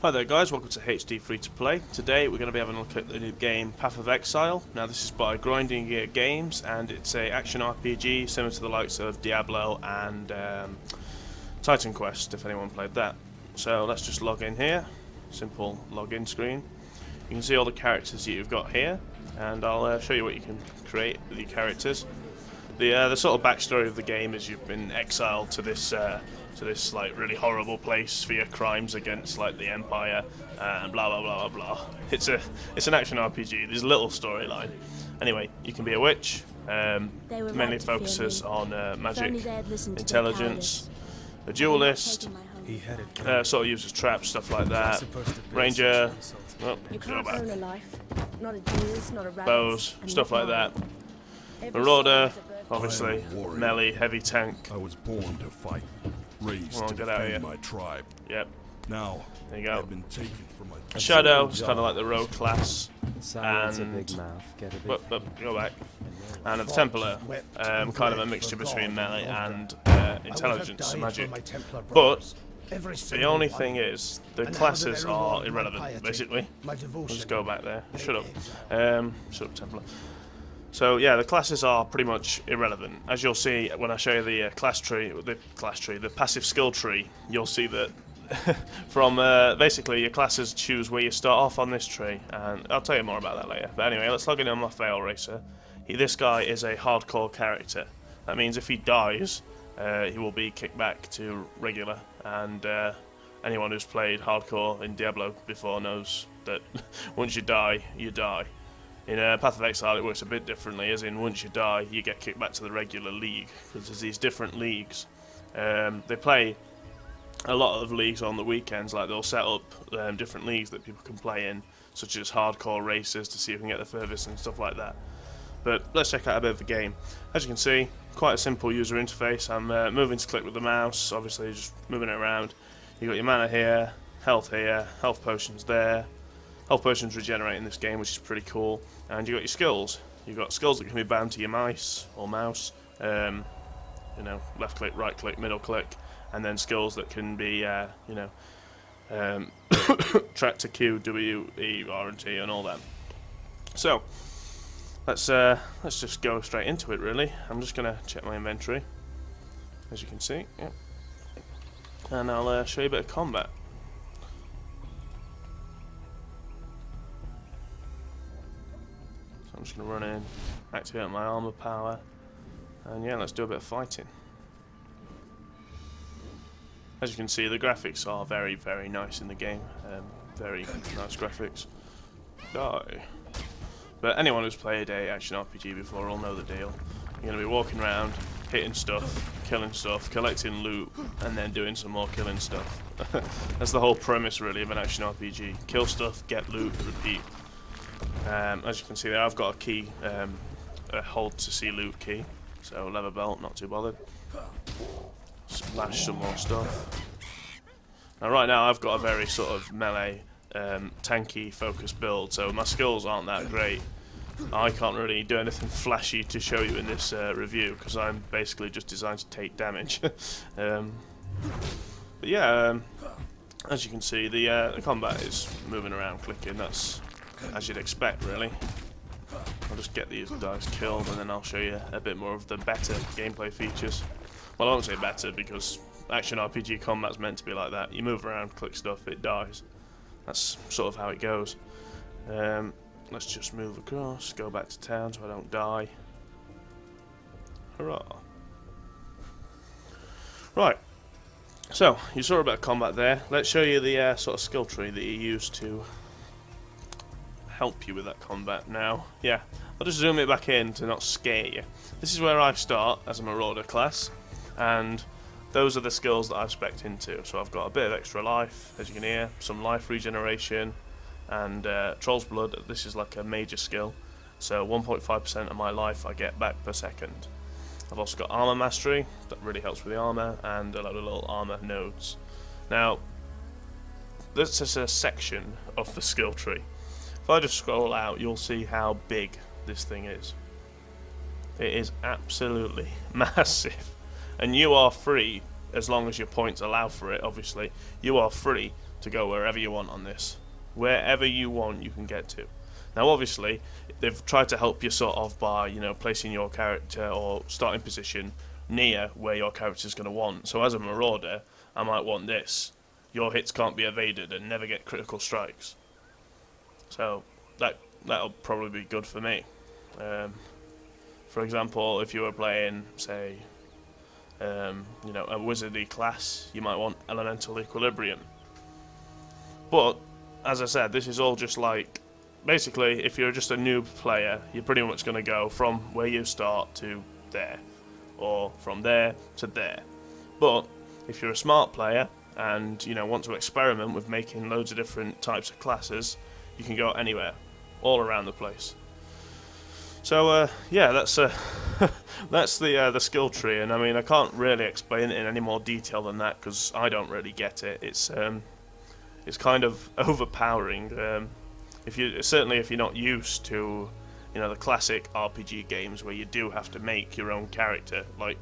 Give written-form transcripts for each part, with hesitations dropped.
Hi there guys, welcome to HD32PLAY. Today we're going to be having a look at the new game Path of Exile. Now this is by Grinding Gear Games and it's a action RPG similar to the likes of Diablo and Titan Quest, if anyone played that. So let's just log in here, simple login screen. You can see all the characters that you've got here and I'll show you what you can create with your characters. The sort of backstory of the game is you've been exiled to this like really horrible place for your crimes against like the Empire and blah blah blah blah blah. It's an action RPG. There's a little storyline. Anyway, you can be a witch. Mainly focuses on magic, intelligence, a duelist. Sort of uses traps, stuff like that. Ranger, bows, stuff like that. Marauder, obviously, melee, heavy tank. I was born to fight, raised to get out of here. defend my tribe. Yep. Now, there you go. I've been taken from my Shadow is kind of like the rogue class, and go back. And the Templar, kind of a mixture between melee and intelligence and magic. But the only thing is, the classes are irrelevant, basically. I'll just go back there. Shut up. Shut up, Templar. So yeah, the classes are pretty much irrelevant. As you'll see when I show you the the passive skill tree, you'll see that from basically your classes choose where you start off on this tree, and I'll tell you more about that later. But anyway, let's log in on my fail racer. This guy is a hardcore character. That means if he dies, he will be kicked back to regular, and anyone who's played hardcore in Diablo before knows that once you die, you die. In Path of Exile it works a bit differently, as in once you die you get kicked back to the regular league, because there's these different leagues. They play a lot of leagues on the weekends, like they'll set up different leagues that people can play in, such as hardcore races to see who can get the furthest and stuff like that. But let's check out a bit of the game. As you can see, quite a simple user interface. I'm moving to click with the mouse, obviously just moving it around. You've got your mana here, health potions there. Health potions regenerate in this game, which is pretty cool. And you've got your skills. You've got skills that can be bound to your mice or mouse. You know, left click, right click, middle click, and then skills that can be, you know, track to Q, W, E, R, and T, and all that. So let's just go straight into it. Really, I'm just gonna check my inventory, as you can see, yeah. And I'll show you a bit of combat. I'm just going to run in, activate my armor power, and yeah, let's do a bit of fighting. As you can see, the graphics are very, very nice in the game. Very nice graphics. Die. But anyone who's played a action RPG before will know the deal. You're going to be walking around, hitting stuff, killing stuff, collecting loot, and then doing some more killing stuff. That's the whole premise, really, of an action RPG. Kill stuff, get loot, repeat. As you can see there, I've got a key, a hold to see loot key, so leather belt, not too bothered. Splash some more stuff. Now right now I've got a very sort of melee, tanky focused build, so my skills aren't that great. I can't really do anything flashy to show you in this review, because I'm basically just designed to take damage. But yeah, as you can see, the combat is moving around, clicking, that's as you'd expect, really. I'll just get these guys killed and then I'll show you a bit more of the better gameplay features. Well, I won't say better, because action RPG combat's meant to be like that. You move around, click stuff, it dies. That's sort of how it goes. Let's just move across, go back to town so I don't die. Hurrah. Right, so you saw a bit of combat there. Let's show you the sort of skill tree that you use to help you with that combat. Now, yeah, I'll just zoom it back in to not scare you. This is where I start as a Marauder class, and those are the skills that I've spec'd into. So I've got a bit of extra life, as you can hear, some life regeneration, and Troll's Blood. This is like a major skill, so 1.5% of my life I get back per second. I've also got Armor Mastery, that really helps with the armor, and a load of little armor nodes. Now, this is a section of the skill tree. If I just scroll out, you'll see how big this thing is. It is absolutely massive. And you are free, as long as your points allow for it, obviously, you are free to go wherever you want on this. Wherever you want, you can get to. Now, obviously, they've tried to help you sort of by, you know, placing your character or starting position near where your character's going to want. So as a marauder, I might want this. Your hits can't be evaded and never get critical strikes. So that'll probably be good for me. For example, if you were playing, say, you know, a wizardy class, you might want elemental equilibrium. But as I said, this is all just like, basically, if you're just a noob player, you're pretty much going to go from where you start to there, or from there to there. But if you're a smart player and, you know, want to experiment with making loads of different types of classes, you can go anywhere, all around the place. So yeah, that's that's the skill tree, and I mean, I can't really explain it in any more detail than that because I don't really get it. It's kind of overpowering. Certainly if you're not used to, you know, the classic RPG games where you do have to make your own character, like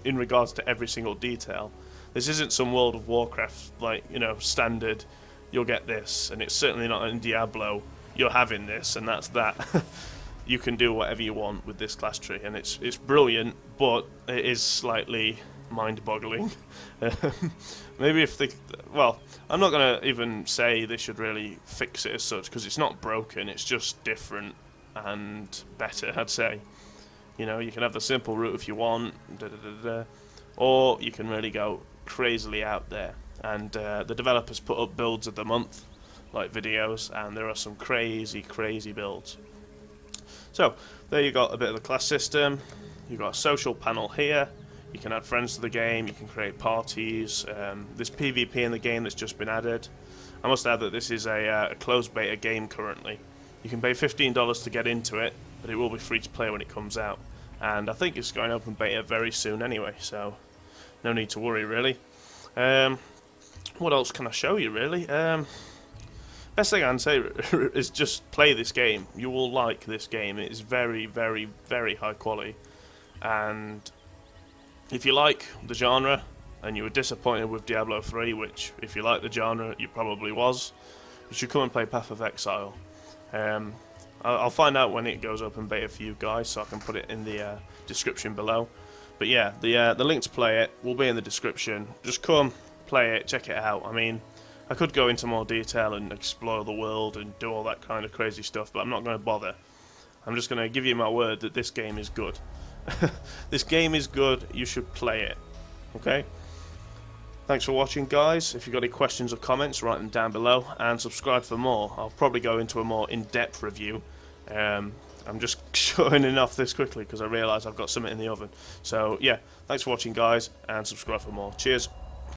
in regards to every single detail. This isn't some World of Warcraft, like, you know, standard, you'll get this, and it's certainly not in Diablo, you're having this, and that's that. You can do whatever you want with this class tree, and it's brilliant, but it is slightly mind-boggling. Maybe if they... Well, I'm not going to even say they should really fix it as such, because it's not broken, it's just different and better, I'd say. You know, you can have the simple route if you want, or you can really go crazily out there. And the developers put up builds of the month, like videos, and there are some crazy builds. So, there you got a bit of the class system. You've got a social panel here. You can add friends to the game, you can create parties. There's PvP in the game that's just been added. I must add that this is a closed beta game currently. You can pay $15 to get into it, but it will be free to play when it comes out. And I think it's going open beta very soon anyway, so no need to worry really. What else can I show you really? Best thing I can say is just play this game. You will like this game. It is very high quality. And if you like the genre, and you were disappointed with Diablo 3, which, if you like the genre, you probably was, you should come and play Path of Exile. I'll find out when it goes open beta for you guys, so I can put it in the description below. But yeah, the link to play it will be in the description. Just come, play it, check it out. I mean, I could go into more detail and explore the world and do all that kind of crazy stuff, but I'm not going to bother. I'm just going to give you my word that this game is good. This game is good, you should play it. Okay? Thanks for watching, guys. If you've got any questions or comments, write them down below, and subscribe for more. I'll probably go into a more in-depth review. I'm just shutting it off this quickly because I realise I've got something in the oven. So yeah, thanks for watching, guys, and subscribe for more. Cheers.